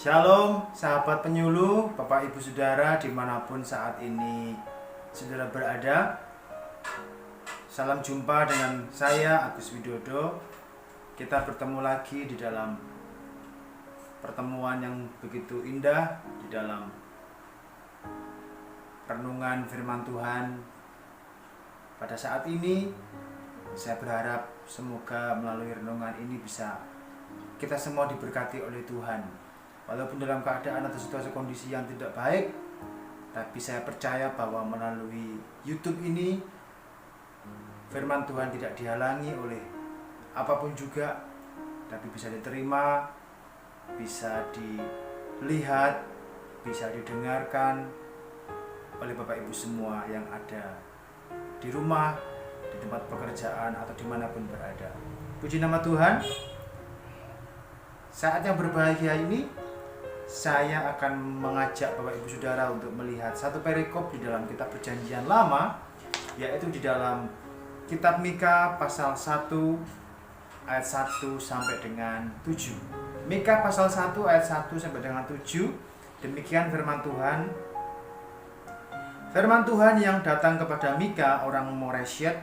Shalom sahabat penyuluh, Bapak Ibu Saudara dimanapun saat ini saudara berada. Salam jumpa dengan saya Agus Widodo. Kita bertemu lagi di dalam pertemuan yang begitu indah, di dalam renungan firman Tuhan. Pada saat ini saya berharap semoga melalui renungan ini bisa kita semua diberkati oleh Tuhan. Walaupun dalam keadaan atau situasi kondisi yang tidak baik, tapi saya percaya bahwa melalui YouTube ini firman Tuhan tidak dihalangi oleh apapun juga, tapi bisa diterima, bisa dilihat, bisa didengarkan oleh Bapak Ibu semua yang ada di rumah, di tempat pekerjaan, atau dimanapun berada. Puji nama Tuhan. Saat yang berbahagia ini, saya akan mengajak Bapak Ibu Saudara untuk melihat satu perikop di dalam kitab Perjanjian Lama, yaitu di dalam kitab Mika pasal 1 ayat 1 sampai dengan 7. Mika pasal 1 ayat 1 sampai dengan 7. Demikian firman Tuhan. Firman Tuhan yang datang kepada Mika orang Moresyet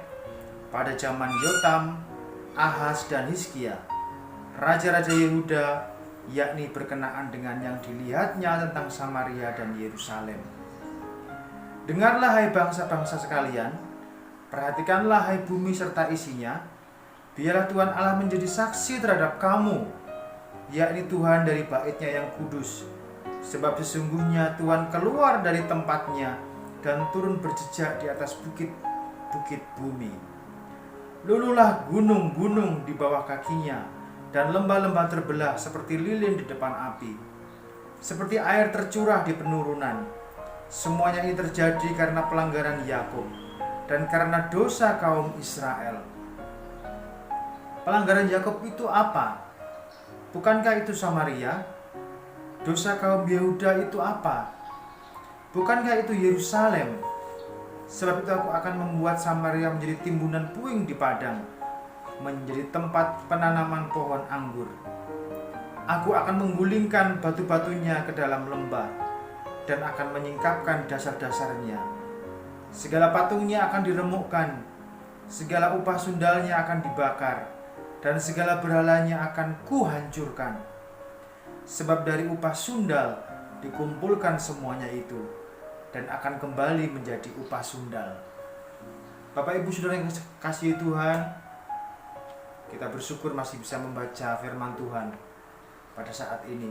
pada zaman Yotam, Ahaz dan Hizkia, raja-raja Yehuda, yakni berkenaan dengan yang dilihatnya tentang Samaria dan Yerusalem. Dengarlah hai bangsa-bangsa sekalian, perhatikanlah hai bumi serta isinya, biarlah Tuhan Allah menjadi saksi terhadap kamu, yakni Tuhan dari baitnya yang kudus. Sebab sesungguhnya Tuhan keluar dari tempatnya dan turun berjejak di atas bukit-bukit bumi. Luluhlah gunung-gunung di bawah kakinya, dan lembah-lembah terbelah seperti lilin di depan api, seperti air tercurah di penurunan. Semuanya ini terjadi karena pelanggaran Yakub dan karena dosa kaum Israel. Pelanggaran Yakub itu apa? Bukankah itu Samaria? Dosa kaum Yehuda itu apa? Bukankah itu Yerusalem? Sebab itu aku akan membuat Samaria menjadi timbunan puing di padang, menjadi tempat penanaman pohon anggur. Aku akan menggulingkan batu-batunya ke dalam lembah dan akan menyingkapkan dasar-dasarnya. Segala patungnya akan diremukkan, segala upah sundalnya akan dibakar, dan segala berhalanya akan kuhancurkan. Sebab dari upah sundal dikumpulkan semuanya itu, dan akan kembali menjadi upah sundal. Bapak Ibu Saudara yang kasih Tuhan, kita bersyukur masih bisa membaca firman Tuhan pada saat ini.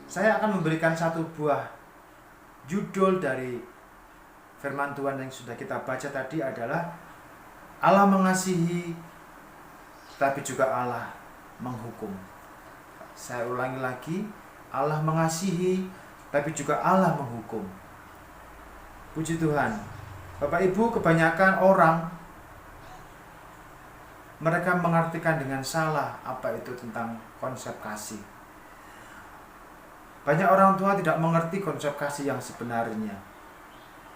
Saya akan memberikan satu buah judul dari firman Tuhan yang sudah kita baca tadi adalah Allah mengasihi, tapi juga Allah menghukum. Saya ulangi lagi, Allah mengasihi, tapi juga Allah menghukum. Puji Tuhan. Bapak Ibu, kebanyakan orang mereka mengartikan dengan salah apa itu tentang konsep kasih. Banyak orang tua tidak mengerti konsep kasih yang sebenarnya,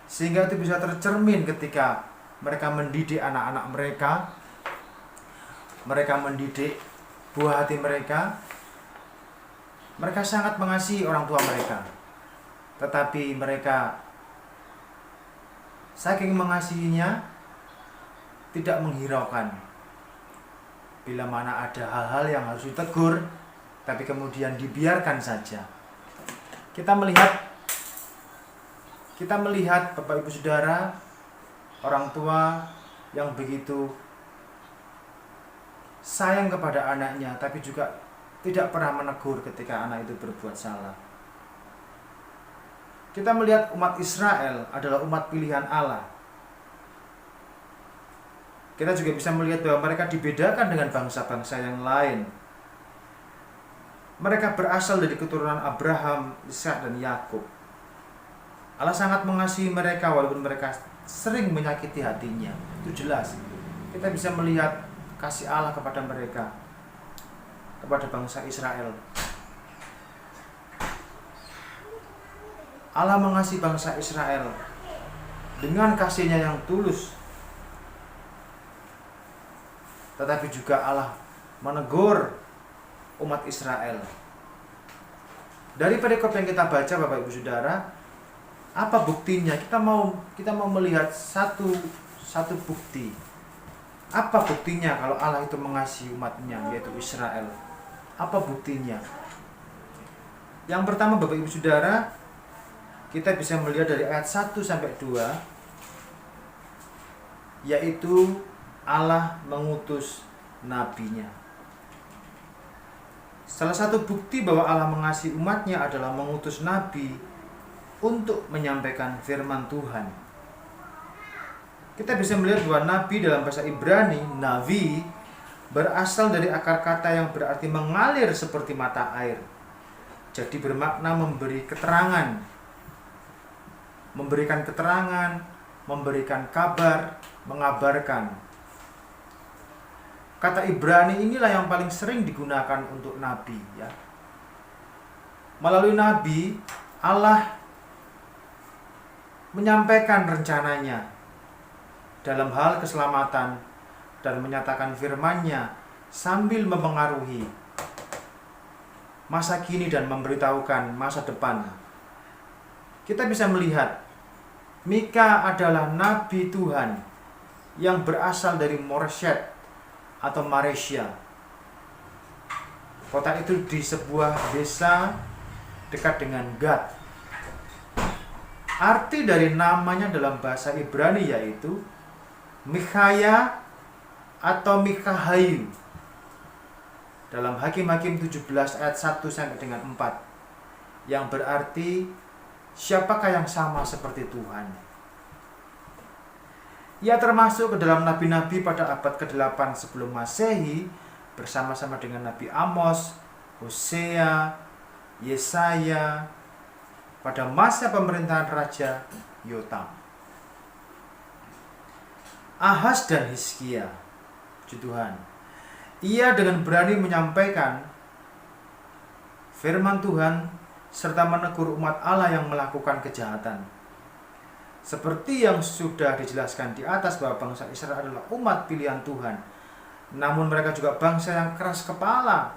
sehingga itu bisa tercermin ketika mereka mendidik anak-anak mereka, mereka mendidik buah hati mereka. Mereka sangat mengasihi orang tua mereka, tetapi mereka saking mengasihinya tidak menghiraukan bila mana ada hal-hal yang harus ditegur, tapi kemudian dibiarkan saja. Kita melihat Bapak Ibu Saudara, orang tua yang begitu sayang kepada anaknya, tapi juga tidak pernah menegur ketika anak itu berbuat salah. Kita melihat umat Israel adalah umat pilihan Allah. Kita juga bisa melihat bahwa mereka dibedakan dengan bangsa-bangsa yang lain. Mereka berasal dari keturunan Abraham, Ishak dan Yakub. Allah sangat mengasihi mereka walaupun mereka sering menyakiti hatinya. Itu jelas. Kita bisa melihat kasih Allah kepada mereka, kepada bangsa Israel. Allah mengasihi bangsa Israel dengan kasih-Nya yang tulus. Tetapi juga Allah menegur umat Israel Dari perikop yang kita baca Bapak Ibu Saudara, apa buktinya? Kita mau melihat satu bukti. Apa buktinya kalau Allah itu mengasihi umatnya, yaitu Israel? Apa buktinya? Yang pertama Bapak Ibu Saudara, kita bisa melihat dari ayat 1 sampai 2, yaitu Allah mengutus nabinya. Salah satu bukti bahwa Allah mengasihi umatnya adalah mengutus nabi untuk menyampaikan firman Tuhan. Kita bisa melihat bahwa nabi dalam bahasa Ibrani, navi, berasal dari akar kata yang berarti mengalir seperti mata air. Jadi bermakna memberi keterangan, memberikan kabar, mengabarkan. Kata Ibrani inilah yang paling sering digunakan untuk nabi, ya. Melalui nabi, Allah menyampaikan rencananya dalam hal keselamatan dan menyatakan firman-Nya sambil memengaruhi masa kini dan memberitahukan masa depan. Kita bisa melihat Mika adalah nabi Tuhan yang berasal dari Moreshet atau Maresia. Kota itu di sebuah desa dekat dengan Gad. Arti dari namanya dalam bahasa Ibrani yaitu Mikhaya atau Mikhahayu. Dalam Hakim-Hakim 17 ayat 1 sampai dengan 4, yang berarti siapakah yang sama seperti Tuhan. Ia termasuk ke dalam nabi-nabi pada abad ke-8 sebelum Masehi bersama-sama dengan Nabi Amos, Hosea, Yesaya pada masa pemerintahan Raja Yotam. Ahaz dan Hizkia, puji Tuhan, ia dengan berani menyampaikan firman Tuhan serta menegur umat Allah yang melakukan kejahatan. Seperti yang sudah dijelaskan di atas bahwa bangsa Israel adalah umat pilihan Tuhan, namun mereka juga bangsa yang keras kepala.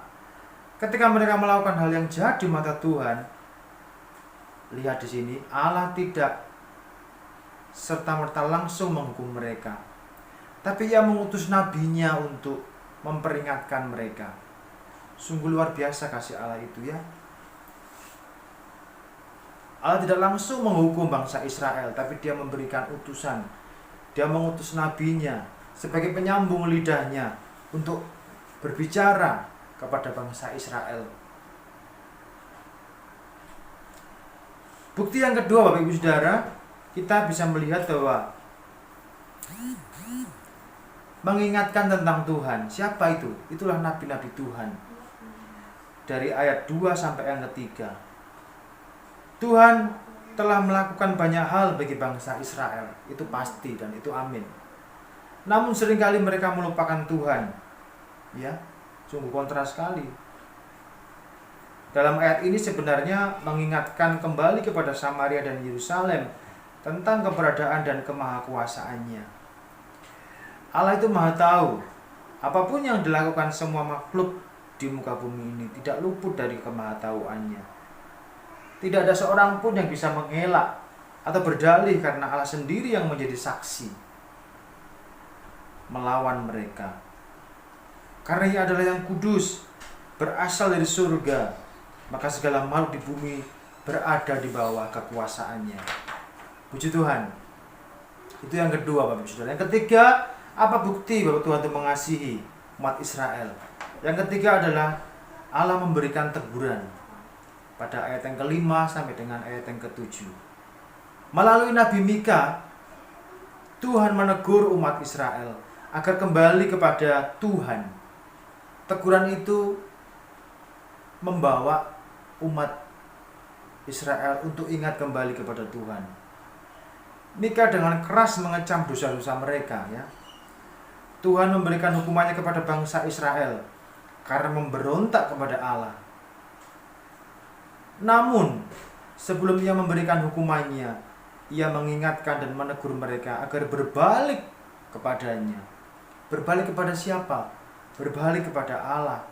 Ketika mereka melakukan hal yang jahat di mata Tuhan, lihat di sini, Allah tidak serta-merta langsung menghukum mereka, tapi Ia mengutus nabinya untuk memperingatkan mereka. Sungguh luar biasa kasih Allah itu, ya. Allah tidak langsung menghukum bangsa Israel, tapi Dia memberikan utusan. Dia mengutus nabinya sebagai penyambung lidahnya untuk berbicara kepada bangsa Israel. Bukti yang kedua, Bapak Ibu Saudara, kita bisa melihat bahwa mengingatkan tentang Tuhan. Siapa itu? Itulah nabi-nabi Tuhan. Dari ayat 2 sampai yang ketiga. Tuhan telah melakukan banyak hal bagi bangsa Israel. Itu pasti dan itu amin. Namun seringkali mereka melupakan Tuhan. Ya, sungguh kontras sekali. Dalam ayat ini sebenarnya mengingatkan kembali kepada Samaria dan Yerusalem tentang keberadaan dan kemahakuasaannya. Allah itu Maha tahu. Apapun yang dilakukan semua makhluk di muka bumi ini tidak luput dari kemahatauannya. Tidak ada seorang pun yang bisa mengelak atau berdalih karena Allah sendiri yang menjadi saksi melawan mereka. Karena Ia adalah yang kudus, berasal dari surga, maka segala makhluk di bumi berada di bawah kekuasaannya. Puji Tuhan. Itu yang kedua, Bapak Ibu Saudara. Yang ketiga, apa bukti bahwa Tuhan itu mengasihi umat Israel? Yang ketiga adalah Allah memberikan teguran pada ayat yang ke-5 sampai dengan ayat yang ke-7. Melalui Nabi Mika, Tuhan menegur umat Israel agar kembali kepada Tuhan. Teguran itu membawa umat Israel untuk ingat kembali kepada Tuhan. Mika dengan keras mengecam dosa-dosa mereka, ya. Tuhan memberikan hukumannya kepada bangsa Israel karena memberontak kepada Allah. Namun, sebelum Ia memberikan hukumannya, Ia mengingatkan dan menegur mereka agar berbalik kepadanya. Berbalik kepada siapa? Berbalik kepada Allah.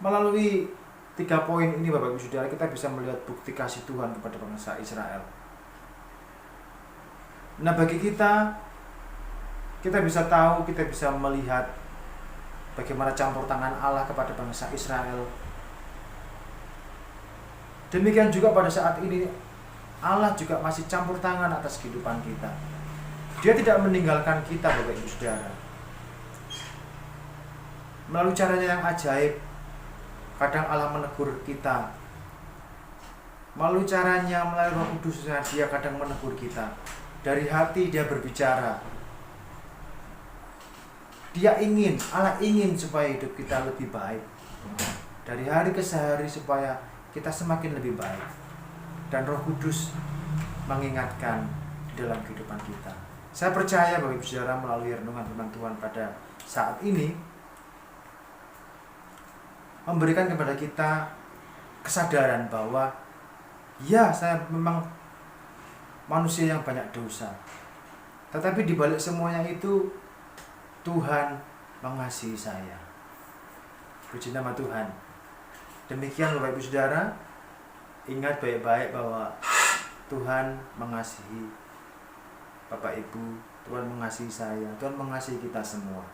Melalui 3 poin ini Bapak Ibu Saudara, kita bisa melihat bukti kasih Tuhan kepada bangsa Israel. Nah, bagi kita bisa tahu, kita bisa melihat bagaimana campur tangan Allah kepada bangsa Israel. Demikian juga pada saat ini Allah juga masih campur tangan atas kehidupan kita. Dia tidak meninggalkan kita Bapak Ibu Saudara. Melalui caranya yang ajaib, kadang Allah menegur kita. Melalui caranya, melalui Roh Kudusnya, Dia kadang menegur kita. Dari hati Dia berbicara. Allah ingin supaya hidup kita lebih baik. Dari hari ke hari supaya kita semakin lebih baik. Dan Roh Kudus mengingatkan di dalam kehidupan kita. Saya percaya Bapak Ibu Saudara, melalui renungan firman Tuhan pada saat ini memberikan kepada kita kesadaran bahwa ya, saya memang manusia yang banyak dosa, tetapi di balik semuanya itu Tuhan mengasihi saya. Puji nama Tuhan. Demikian Bapak Ibu Saudara, ingat baik-baik bahwa Tuhan mengasihi Bapak Ibu, Tuhan mengasihi saya, Tuhan mengasihi kita semua.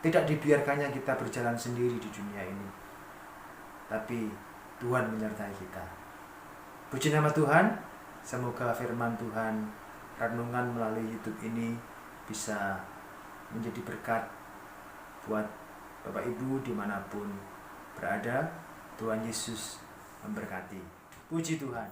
Tidak dibiarkannya kita berjalan sendiri di dunia ini, tapi Tuhan menyertai kita. Puji nama Tuhan. Semoga firman Tuhan, renungan melalui YouTube ini bisa menjadi berkat buat Bapak Ibu dimanapun berada. Tuhan Yesus memberkati. Puji Tuhan.